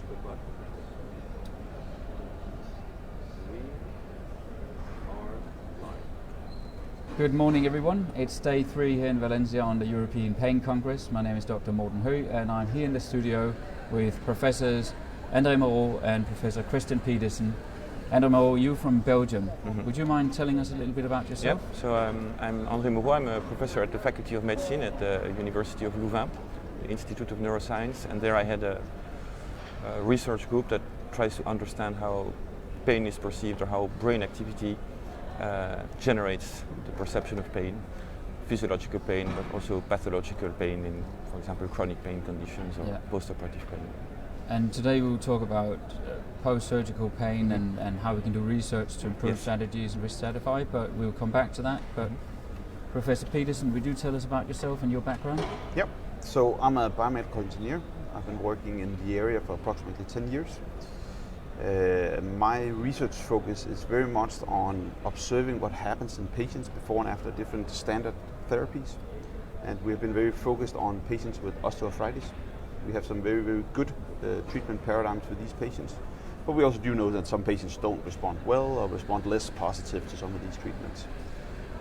the button. We are live. Good morning, everyone. It's day 3 here in Valencia on the European Pain Congress. My name is Dr. Mouraux, and I'm here in the studio with Professors Mouraux and Professor Kristian Petersen. Mouraux, you from Belgium. Mm-hmm. Would you mind telling us a little bit about yourself? Yeah, so I'm Mouraux. I'm a professor at the Faculty of Medicine at the University of Louvain, the Institute of Neuroscience, and there I had a research group that tries to understand how pain is perceived or how brain activity generates the perception of pain, physiological pain, but also pathological pain in, for example, chronic pain conditions or post-operative pain. And today we'll talk about post-surgical pain and how we can do research to improve strategies and risk stratify, but we'll come back to that. But Professor Petersen, would you tell us about yourself and your background? Yep. So I'm a biomedical engineer. I've been working in the area for approximately 10 years. My research focus is very much on observing what happens in patients before and after different standard therapies. And we've been very focused on patients with osteoarthritis. We have some very, very good treatment paradigms for these patients. But we also do know that some patients don't respond well or respond less positive to some of these treatments.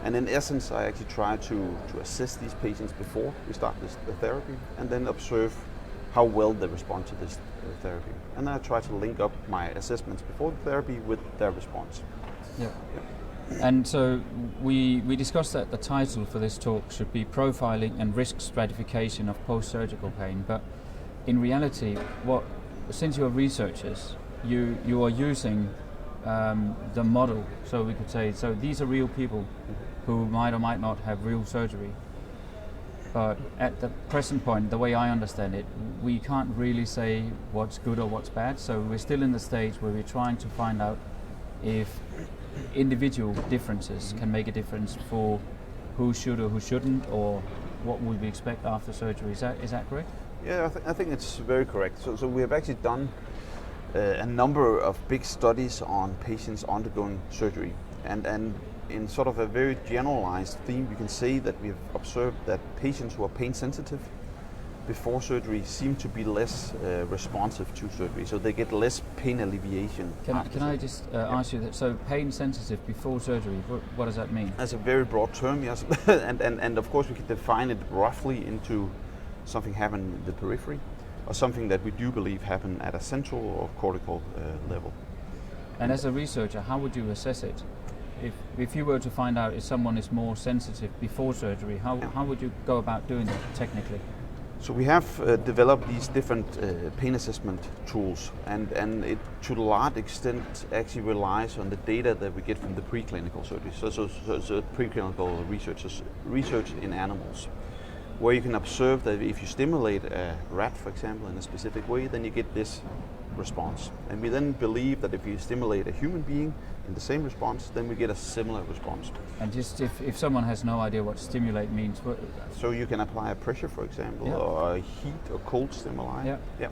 And in essence, I actually try to assess these patients before we start the therapy and then observe how well they respond to this therapy. And then I try to link up my assessments before the therapy with their response. Yeah. And so we discussed that the title for this talk should be Profiling and Risk Stratification of Post-Surgical Pain, but in reality, since you're researchers, you are using the model, so we could say, so these are real people who might or might not have real surgery. But at the present point, the way I understand it, we can't really say what's good or what's bad, so we're still in the stage where we're trying to find out if individual differences can make a difference for who should or who shouldn't, or what would we expect after surgery. Is that correct? Yeah, I think it's very correct. So we have actually done a number of big studies on patients undergoing surgery, and in sort of a very generalized theme, we can say that we've observed that patients who are pain sensitive before surgery seem to be less responsive to surgery, so they get less pain alleviation. Can I just ask you that? So pain sensitive before surgery, what does that mean? That's a very broad term, yes, and of course we can define it roughly into something happened in the periphery, or something that we do believe happened at a central or cortical level. And as a researcher, how would you assess it? If you were to find out if someone is more sensitive before surgery, how would you go about doing that technically? So we have developed these different pain assessment tools, and it to a large extent actually relies on the data that we get from the preclinical surgery. So preclinical research in animals, where you can observe that if you stimulate a rat, for example, in a specific way, then you get this response. And we then believe that if you stimulate a human being in the same response, then we get a similar response. And just if someone has no idea what stimulate means, so you can apply a pressure, for example, or a heat or cold stimuli. Yeah.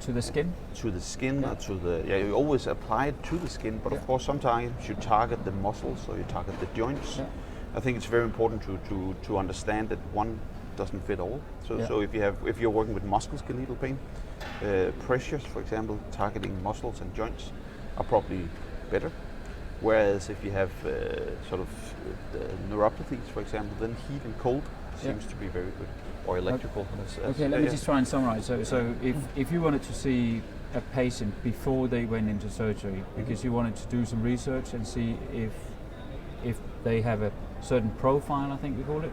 To the skin? To the skin, or to the, you always apply it to the skin, but of course sometimes you target the muscles or you target the joints. Yeah. I think it's very important to understand that one doesn't fit all. So if you're working with musculoskeletal pain, pressures, for example, targeting muscles and joints are probably better. Whereas if you have neuropathies, for example, then heat and cold seems to be very good, or electrical. Okay, let me just try and summarize. So if you wanted to see a patient before they went into surgery, because you wanted to do some research and see if they have a certain profile, I think we call it,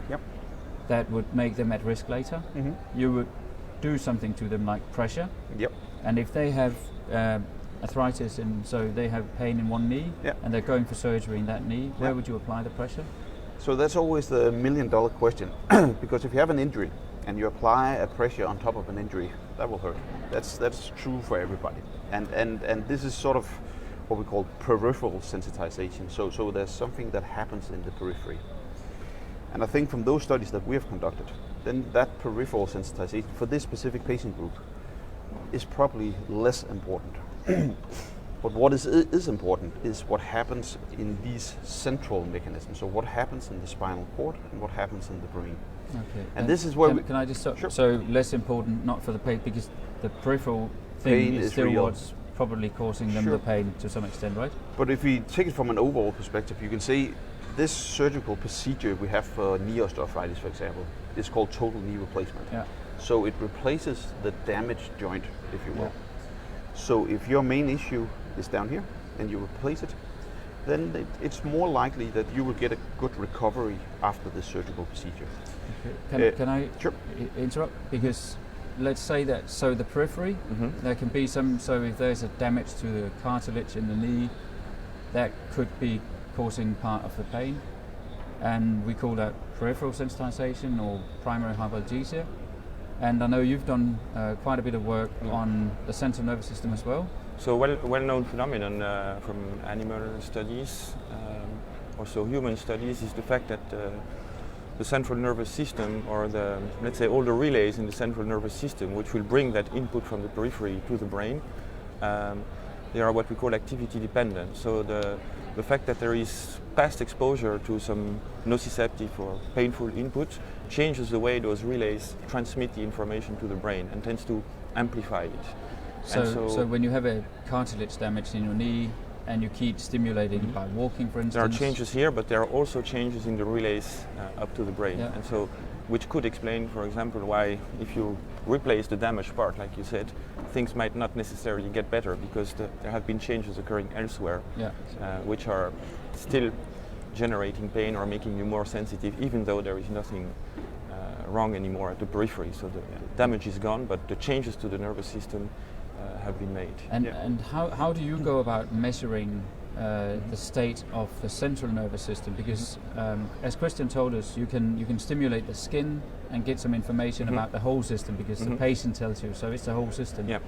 that would make them at risk later, you would do something to them like pressure. And if they have arthritis, and so they have pain in one knee, and they're going for surgery in that knee, where would you apply the pressure? So that's always the million-dollar question, because if you have an injury and you apply a pressure on top of an injury, that will hurt. That's true for everybody. And this is sort of what we call peripheral sensitization. So there's something that happens in the periphery. And I think from those studies that we have conducted, then that peripheral sensitization for this specific patient group is probably less important. But what is important is what happens in these central mechanisms. So what happens in the spinal cord and what happens in the brain. Okay. And this is where can I just stop? Sure. So less important, not for the patient, because the peripheral thing is is still real. what's probably causing them Sure. the pain to some extent, right? But if we take it from an overall perspective, you can say this surgical procedure we have for knee osteoarthritis, for example, is called total knee replacement. Yeah. So it replaces the damaged joint, if you will. Yeah. So if your main issue is down here and you replace it, then it's more likely that you will get a good recovery after the surgical procedure. Can I Sure. interrupt? Because let's say that, so the periphery, there can be some, so if there's a damage to the cartilage in the knee, that could be causing part of the pain. And we call that peripheral sensitization or primary hyperalgesia. And I know you've done quite a bit of work on the central nervous system as well. So well-known phenomenon from animal studies, also human studies, is the fact that the central nervous system, or let's say all the relays in the central nervous system, which will bring that input from the periphery to the brain, they are what we call activity dependent. So the fact that there is past exposure to some nociceptive or painful input changes the way those relays transmit the information to the brain and tends to amplify it. So when you have a cartilage damage in your knee and you keep stimulating by walking, for instance, there are changes here, but there are also changes in the relays up to the brain. Yeah. And so, which could explain, for example, why if you replace the damaged part, like you said, things might not necessarily get better because there have been changes occurring elsewhere, which are still generating pain or making you more sensitive, even though there is nothing wrong anymore at the periphery. So the damage is gone, but the changes to the nervous system have been made. And how do you go about measuring the state of the central nervous system? Because as Kristian told us, you can stimulate the skin and get some information about the whole system, because the patient tells you, so it's the whole system. Yeah.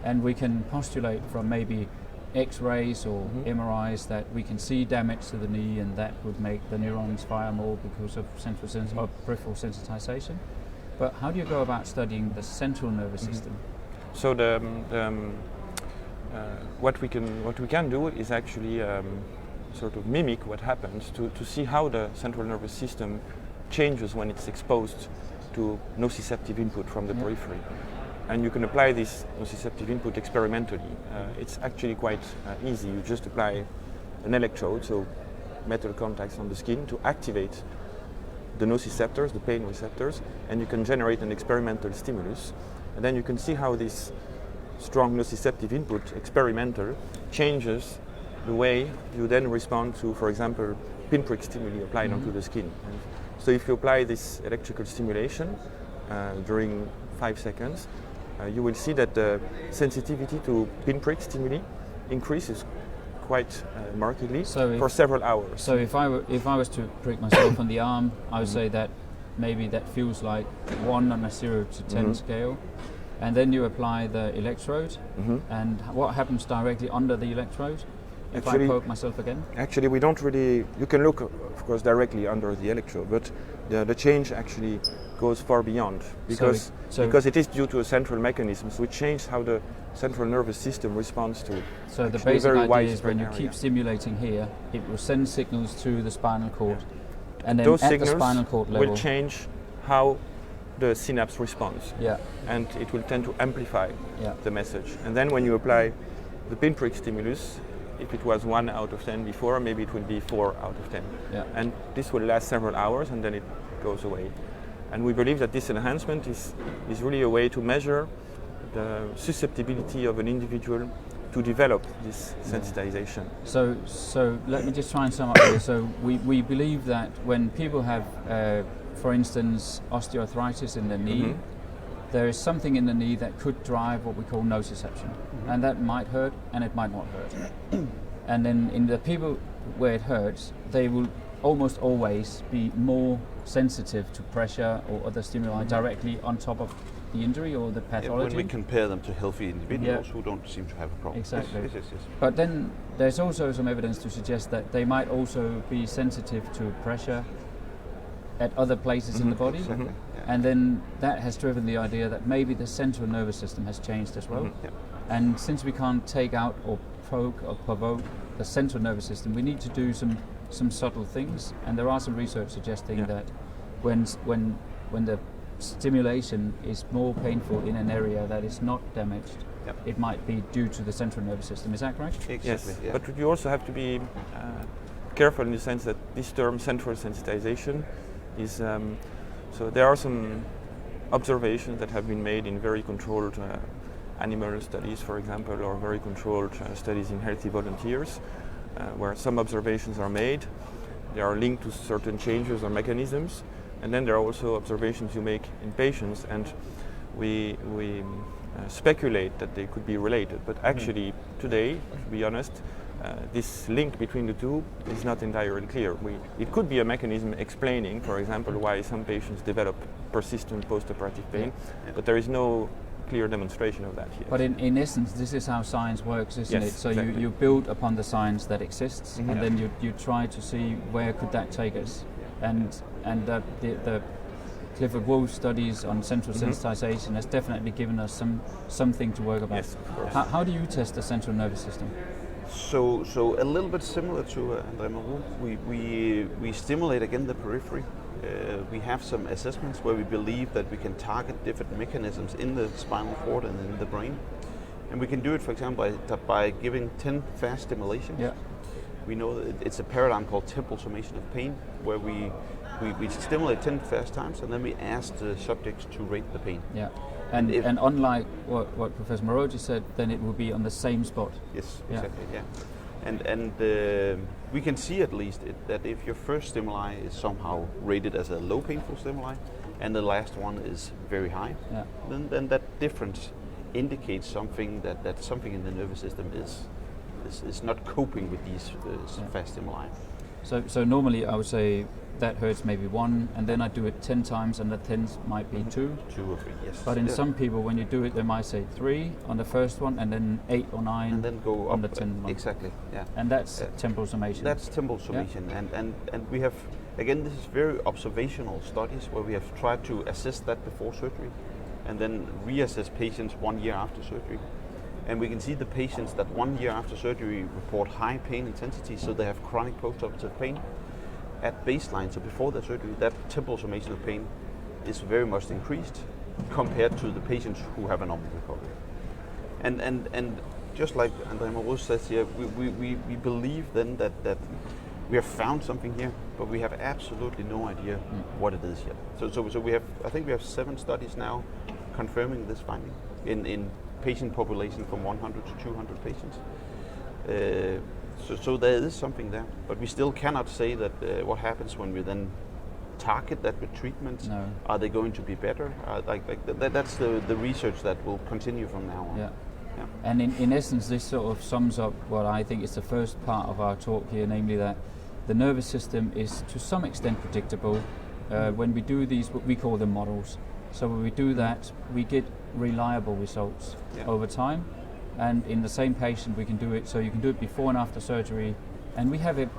And we can postulate from maybe X-rays or MRIs that we can see damage to the knee, and that would make the neurons fire more because of or peripheral sensitization. But how do you go about studying the central nervous system? So what we can do is actually sort of mimic what happens to see how the central nervous system changes when it's exposed to nociceptive input from the periphery. And you can apply this nociceptive input experimentally. It's actually quite easy. You just apply an electrode, so metal contacts on the skin, to activate the nociceptors, the pain receptors, and you can generate an experimental stimulus. And then you can see how this strong nociceptive input, experimental, changes the way you then respond to, for example, pinprick stimuli applied onto the skin. And so if you apply this electrical stimulation during 5 seconds, you will see that the sensitivity to pinprick stimuli increases quite markedly for several hours. So if I was to prick myself on the arm, I would say that maybe that feels like 1 on a 0 to 10 scale. And then you apply the electrode, and what happens directly under the electrode if I poke myself again? Actually, we don't really, you can look, of course, directly under the electrode, but the change actually goes far beyond, because it is due to a central mechanism, which changes how the central nervous system responds to. So the basic idea is when you keep stimulating here, it will send signals to the spinal cord, and then those at signals the spinal cord level will change how the synapse responds, yeah, and it will tend to amplify yeah, the message. And then when you apply the pinprick stimulus, if it was 1 out of 10 before, maybe it will be 4 out of 10. yeah. And this will last several hours, and then it goes away. And we believe that this enhancement is really a way to measure the susceptibility of an individual to develop this sensitization. So let me just try and sum up here. So we believe that when people have, for instance, osteoarthritis in the knee, there is something in the knee that could drive what we call nociception, and that might hurt and it might not hurt. And then in the people where it hurts, they will almost always be more sensitive to pressure or other stimuli directly on top of the injury or the pathology. When we compare them to healthy individuals who don't seem to have a problem. Exactly. Yes. But then there's also some evidence to suggest that they might also be sensitive to pressure at other places in the body. Exactly. Yeah. And then that has driven the idea that maybe the central nervous system has changed as well. Yeah. And since we can't take out or poke or provoke the central nervous system, we need to do some subtle things. And there are some research suggesting that when the stimulation is more painful in an area that is not damaged, Yep. it might be due to the central nervous system. Is that correct? Exactly. Yes, Yeah. but you also have to be careful in the sense that this term central sensitization is, so there are some observations that have been made in very controlled animal studies, for example, or very controlled studies in healthy volunteers, where some observations are made. They are linked to certain changes or mechanisms, and then there are also observations you make in patients, and we speculate that they could be related. But actually, today, to be honest, this link between the two is not entirely clear. It could be a mechanism explaining, for example, why some patients develop persistent post-operative pain, but there is no clear demonstration of that yet. But in essence, this is how science works, isn't Yes, it? So exactly. you build upon the science that exists, Mhm. and then you try to see where could that take us. And the Clifford Wolf studies on central sensitization has definitely given us something to work about. Yes, of course. How do you test the central nervous system? So a little bit similar to André Mouraux, we stimulate again the periphery. We have some assessments where we believe that we can target different mechanisms in the spinal cord and in the brain. And we can do it, for example, by giving 10 fast stimulation. Yeah. We know that it's a paradigm called temporal summation of pain, where we stimulate 10 fast times and then we ask the subjects to rate the pain. Yeah. And unlike what Professor Mouraux just said, then it will be on the same spot. Yes, Yeah. exactly. Yeah. And we can see at least that if your first stimuli is somehow rated as a low painful stimuli, and the last one is very high, Yeah. then that difference indicates something that something in the nervous system is not coping with these fast stimuli. So normally I would say that hurts maybe 1, and then I do it 10 times, and the 10s might be 2. 2 or 3, yes. But in Yeah. some people, when you do it, they might say 3 on the first one, and then 8 or 9, and then go on up the 10th one. Exactly. Yeah. And that's temporal summation. That's temporal summation, and we have, again, this is very observational studies where we have tried to assess that before surgery, and then reassess patients 1 year after surgery. And we can see the patients that 1 year after surgery report high pain intensity, so they have chronic postoperative pain. At baseline, so before the surgery, that temporal summation of pain is very much increased compared to the patients who have a normal recovery. And just like André Mouraux says here, we believe then that we have found something here, but we have absolutely no idea what it is yet. So we have, I think we have 7 studies now confirming this finding in patient population from 100 to 200 patients. So there is something there, but we still cannot say that what happens when we then target that with treatments. No. Are they going to be better? That's the research that will continue from now on. Yeah. Yeah. And in essence, this sort of sums up what I think is the first part of our talk here, namely that the nervous system is to some extent predictable. When we do these, what we call them models. So when we do that, we get reliable results over time. And in the same patient, we can do it. So you can do it before and after surgery. And we have a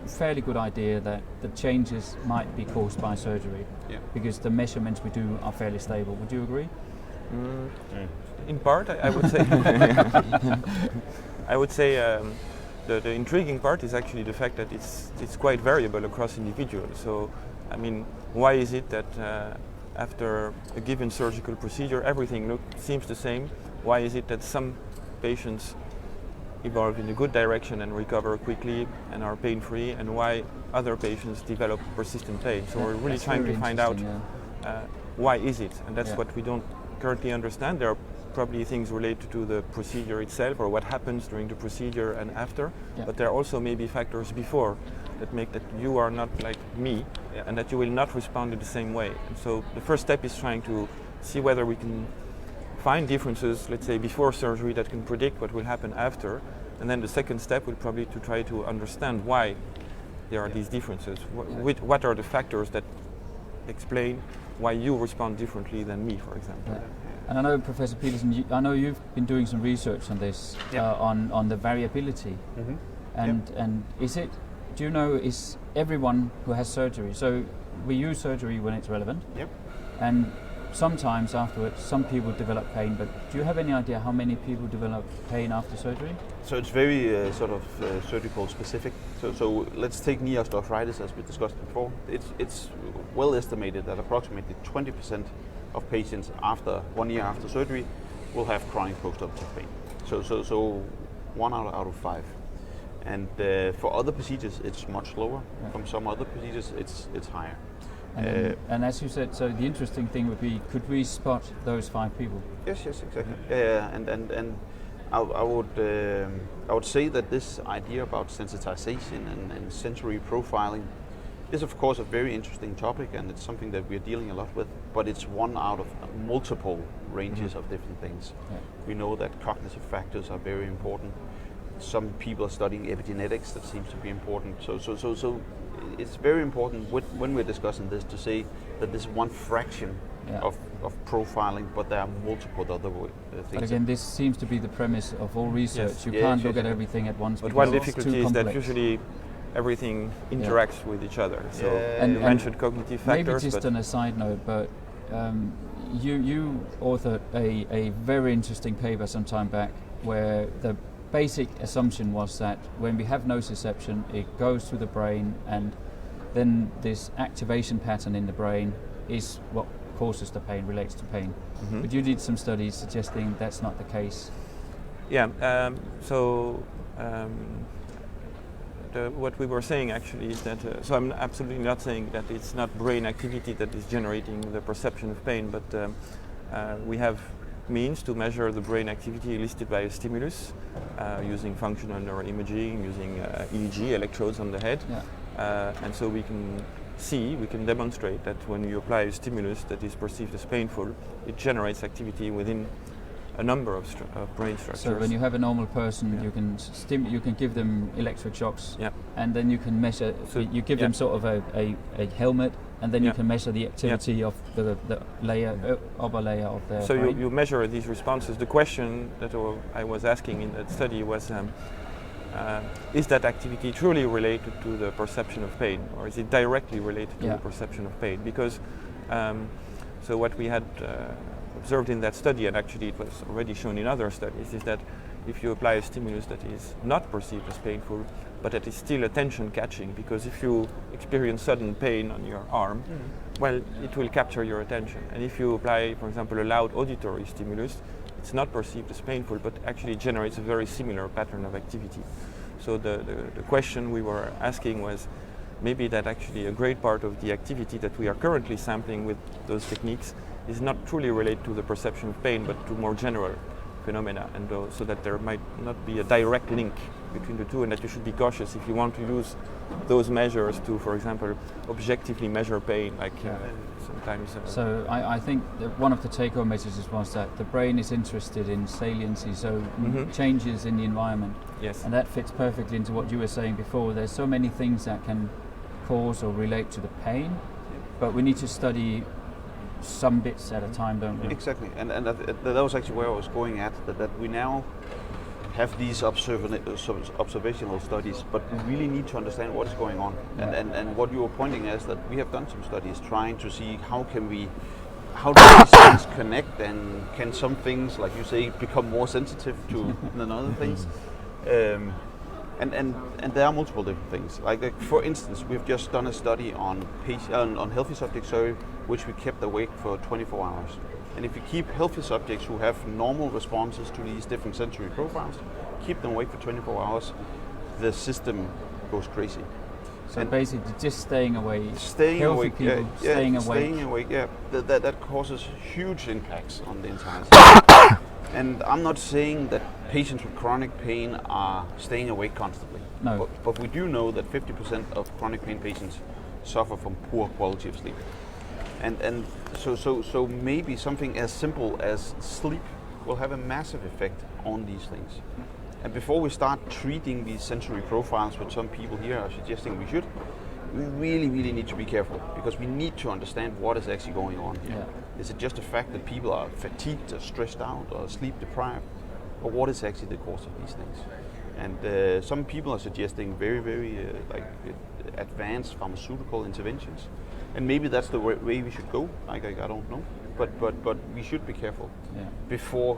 fairly good idea that the changes might be caused by surgery, because the measurements we do are fairly stable. Would you agree? In part, I would say. I would say the intriguing part is actually the fact that it's quite variable across individuals. So, I mean, why is it that after a given surgical procedure, everything seems the same? Why is it that some patients evolve in a good direction and recover quickly and are pain-free, and why other patients develop persistent pain? So we're really trying to find out why is it, and that's what we don't currently understand. There are probably things related to the procedure itself or what happens during the procedure and after, but there are also maybe factors before that make that you are not like me and that you will not respond in the same way. And so the first step is trying to see whether we can find differences, let's say before surgery, that can predict what will happen after, and then the second step will probably to try to understand why there are these differences. What are the factors that explain why you respond differently than me, for example? And I know, Professor Petersen, I know you've been doing some research on this, on the variability. And is it, do you know, is everyone who has surgery, so we use surgery when it's relevant, and sometimes afterwards some people develop pain, but do you have any idea how many people develop pain after surgery? So it's very surgical specific. So let's take knee osteoarthritis as we discussed before. It's well estimated that approximately 20% of patients after 1 year after surgery will have chronic post-operative pain. So 1 out of 5. And for other procedures, it's much lower. Yeah. From some other procedures, it's higher. And as you said, so the interesting thing would be, could we spot those 5 people? Yes, exactly. And I would say that this idea about sensitization and sensory profiling is, of course, a very interesting topic, and it's something that we're dealing a lot with. But it's one out of multiple ranges of different things. Yeah. We know that cognitive factors are very important. Some people are studying epigenetics. That seems to be important. So it's very important when we're discussing this to say that this is one fraction of profiling, but there are multiple other things. But again, this seems to be the premise of all research. Yes. You can't look at everything at once. But one because it's difficulty too is that complex. usually everything interacts with each other. So And you mentioned cognitive factors. Maybe just on a side note, but you authored a very interesting paper some time back where the basic assumption was that when we have nociception, it goes to the brain, and then this activation pattern in the brain is what causes the pain, relates to pain. Mm-hmm. But you did some studies suggesting that's not the case. Yeah. What we were saying actually is that. So I'm absolutely not saying that it's not brain activity that is generating the perception of pain, but we have means to measure the brain activity elicited by a stimulus using functional neuroimaging, using EEG electrodes on the head, and so we can demonstrate that when you apply a stimulus that is perceived as painful, it generates activity within a number of brain structures. So when you have a normal person, you can give them electric shocks, and then you can measure. So you give them sort of a helmet, and then you can measure the activity of the upper layer of their So brain. you measure these responses. The question that I was asking in that study was, is that activity truly related to the perception of pain, or is it directly related to the perception of pain? Because so what we had observed in that study, and actually it was already shown in other studies, is that if you apply a stimulus that is not perceived as painful, but that is still attention catching, because if you experience sudden pain on your arm, well, it will capture your attention. And if you apply, for example, a loud auditory stimulus, it's not perceived as painful, but actually generates a very similar pattern of activity. So the question we were asking was, maybe that actually a great part of the activity that we are currently sampling with those techniques is not truly related to the perception of pain, but to more general phenomena, and so that there might not be a direct link between the two, and that you should be cautious if you want to use those measures to, for example, objectively measure pain, like sometimes. So I think that one of the take-home messages was that the brain is interested in saliency, so changes in the environment. Yes. And that fits perfectly into what you were saying before. There's so many things that can cause or relate to the pain, but we need to study some bits at a time, don't we? Exactly, and that was actually where I was going at, that we now have these observational studies, but we really need to understand what is going on. And what you were pointing at is that we have done some studies trying to see how do these things connect, and can some things, like you say, become more sensitive to than other things. And there are multiple different things. Like for instance, we've just done a study on healthy subjects, which we kept awake for 24 hours. And if you keep healthy subjects who have normal responses to these different sensory profiles, keep them awake for 24 hours, the system goes crazy. So and basically, just staying awake. Staying healthy awake, people, staying awake. That causes huge impacts on the entire system. And I'm not saying that patients with chronic pain are staying awake constantly. No. But we do know that 50% of chronic pain patients suffer from poor quality of sleep. And so maybe something as simple as sleep will have a massive effect on these things. And before we start treating these sensory profiles, which some people here are suggesting we should, we really need to be careful, because we need to understand what is actually going on here. Yeah. Is it just the fact that people are fatigued or stressed out or sleep deprived? Or what is actually the cause of these things? And some people are suggesting very advanced pharmaceutical interventions. And maybe that's the way we should go. I don't know. But we should be careful before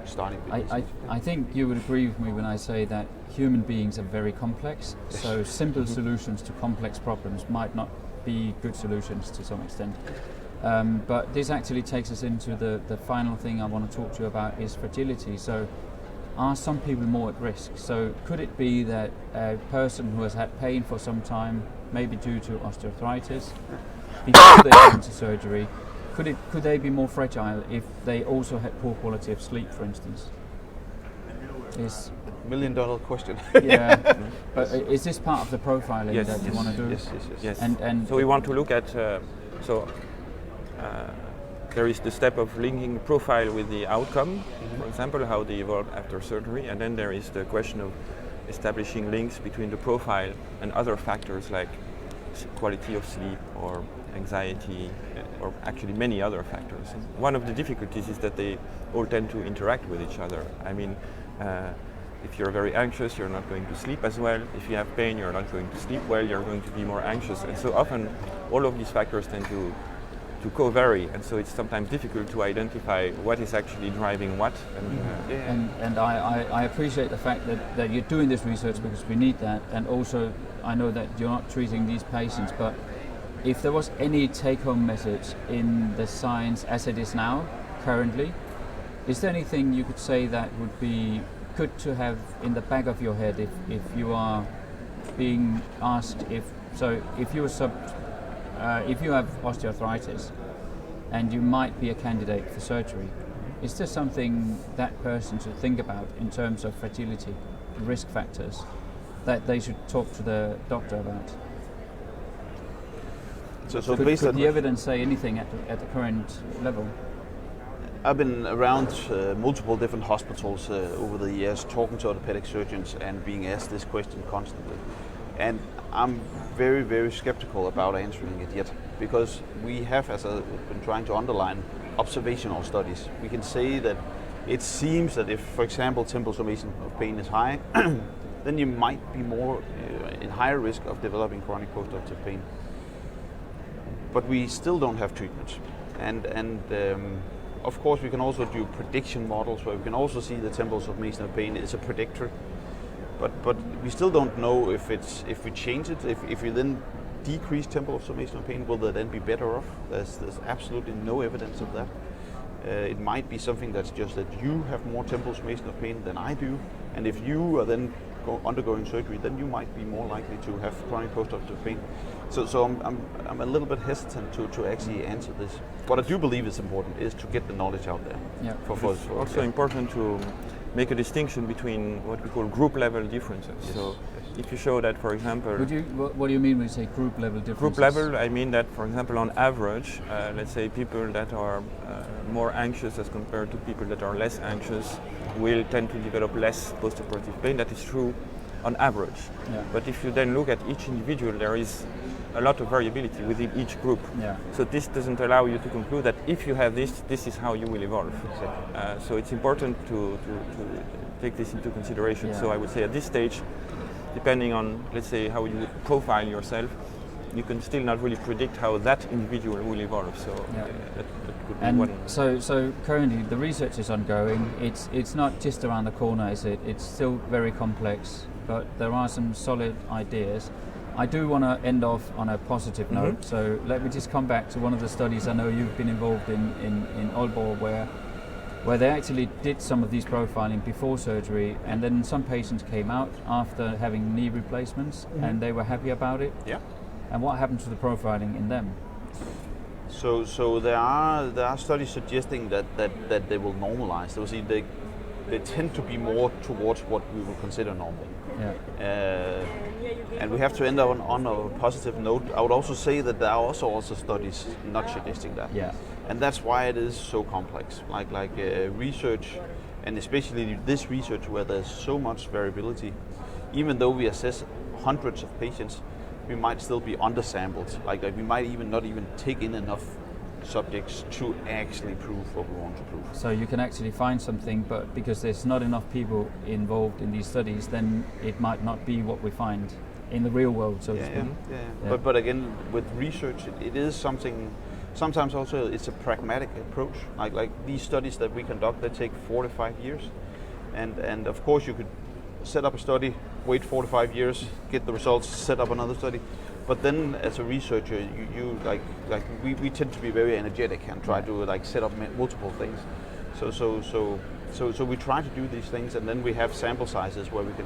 starting with these things. I think you would agree with me when I say that human beings are very complex. So simple solutions to complex problems might not be good solutions to some extent. But this actually takes us into the final thing I want to talk to you about is fragility. So are some people more at risk? So could it be that a person who has had pain for some time, maybe due to osteoarthritis, before they went to surgery, could they be more fragile if they also had poor quality of sleep, for instance? Is $1 million question. yeah, but is this part of the profiling that you want to do? Yes. And so we want to look at there is the step of linking the profile with the outcome, for example, how they evolve after surgery, and then there is the question of establishing links between the profile and other factors like quality of sleep or anxiety, or actually many other factors. And one of the difficulties is that they all tend to interact with each other. I mean, if you're very anxious, you're not going to sleep as well. If you have pain, you're not going to sleep well, you're going to be more anxious. And so often, all of these factors tend to co-vary, and so it's sometimes difficult to identify what is actually driving what. And I appreciate the fact that you're doing this research because we need that, and also I know that you're not treating these patients, but if there was any take-home message in the science as it is now, currently, is there anything you could say that would be good to have in the back of your head if you are being asked if you have osteoarthritis and you might be a candidate for surgery, is there something that person should think about in terms of fragility, risk factors, that they should talk to the doctor about? So could based on the evidence say anything at the current level? I've been around multiple different hospitals over the years, talking to orthopedic surgeons and being asked this question constantly. And I'm very, very skeptical about answering it yet, because we have, as I've been trying to underline, observational studies. We can say that it seems that if, for example, temporal summation of pain is high, then you might be more in higher risk of developing chronic post-operative pain. But we still don't have treatments. And of course, we can also do prediction models where we can also see the temporal summation of pain is a predictor. But we still don't know if we change it, if we then decrease temporal summation of pain, will they then be better off? There's absolutely no evidence of that. It might be something that's just that you have more temporal summation of pain than I do, and if you are then undergoing surgery, then you might be more likely to have chronic post-operative pain. So I'm a little bit hesitant to actually answer this. What I do believe is important is to get the knowledge out there. Yeah. It's also important to make a distinction between what we call group level differences. Yes. So if you show that, for example, what do you mean when you say group level differences? Group level, I mean that, for example, on average, let's say people that are more anxious as compared to people that are less anxious will tend to develop less post-operative pain. That is true on average. Yeah. But if you then look at each individual, there is a lot of variability within each group. Yeah. So this doesn't allow you to conclude that if you have this is how you will evolve. Exactly. So it's important to take this into consideration. Yeah. So I would say at this stage, depending on, let's say, how you would profile yourself, you can still not really predict how that individual will evolve. So that could be one. So currently the research is ongoing. It's not just around the corner, is it? It's still very complex, but there are some solid ideas. I do want to end off on a positive note. So let me just come back to one of the studies I know you've been involved in Aalborg, where they actually did some of these profiling before surgery, and then some patients came out after having knee replacements, and they were happy about it. Yeah. And what happened to the profiling in them? So there are studies suggesting that they will normalize. So see, they tend to be more towards what we will consider normal. Yeah. And we have to end up on a positive note. I would also say that there are also studies not suggesting that. Yeah. And that's why it is so complex. Like research, and especially this research where there's so much variability. Even though we assess hundreds of patients, we might still be undersampled. Like we might even not even take in enough subjects to actually prove what we want to prove. So you can actually find something, but because there's not enough people involved in these studies, then it might not be what we find in the real world, so to speak. Yeah. But again, with research, it is something. Sometimes also it's a pragmatic approach. Like these studies that we conduct, they take 4 to 5 years, and of course you could set up a study, wait 4 to 5 years, get the results, set up another study. But then, as a researcher, you we tend to be very energetic and try to like set up multiple things. So we try to do these things, and then we have sample sizes where we can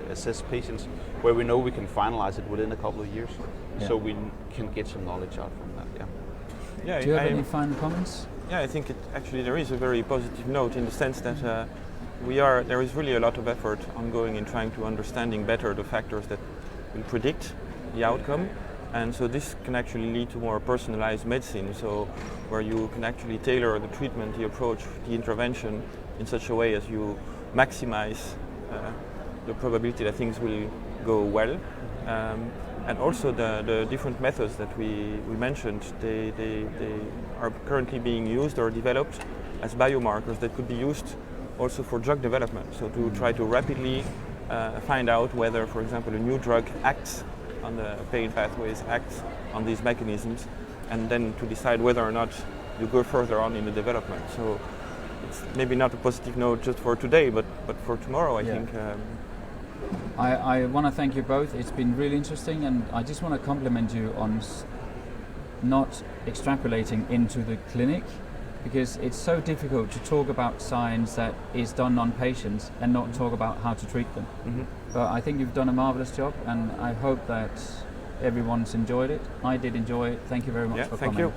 assess patients, where we know we can finalize it within a couple of years. Yeah. So we can get some knowledge out from that. Yeah. Yeah, Do you have any final comments? Yeah, I think there is a very positive note in the sense that there is really a lot of effort ongoing in trying to understanding better the factors that will predict the outcome, and so this can actually lead to more personalized medicine, so where you can actually tailor the treatment, the approach, the intervention in such a way as you maximize the probability that things will go well. And also the different methods that we mentioned, they are currently being used or developed as biomarkers that could be used also for drug development. So to try to rapidly find out whether, for example, a new drug acts on the pain pathways, acts on these mechanisms, and then to decide whether or not you go further on in the development. So it's maybe not a positive note just for today, but for tomorrow, I think. I want to thank you both. It's been really interesting, and I just want to compliment you on not extrapolating into the clinic, because it's so difficult to talk about science that is done on patients and not talk about how to treat them. Mm-hmm. But I think you've done a marvelous job, and I hope that everyone's enjoyed it. I did enjoy it. Thank you very much for coming. Thank you.